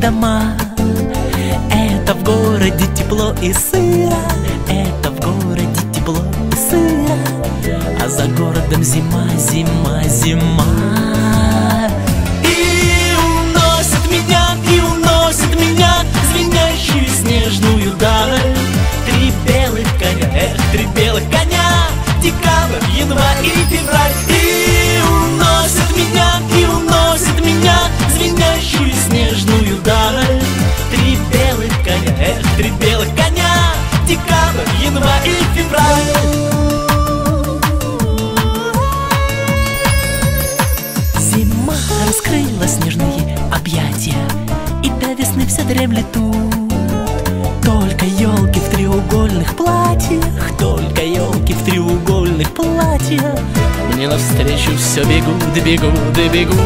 дома. Это в городе тепло и сыро, это в городе тепло и сыро, а за городом зима, зима, зима. И уносит меня звенящую снежную даль. Три белых коня, три белых коня, декабрь, январь и февраль. И уносит меня звенящую снежную даль. Три белых коня, декабрь, январь и февраль. Зима раскрыла снежные объятия, и до весны все дремлет тут. Только елки в треугольных платьях, только елки в треугольных платьях мне навстречу все бегут, бегут, бегут.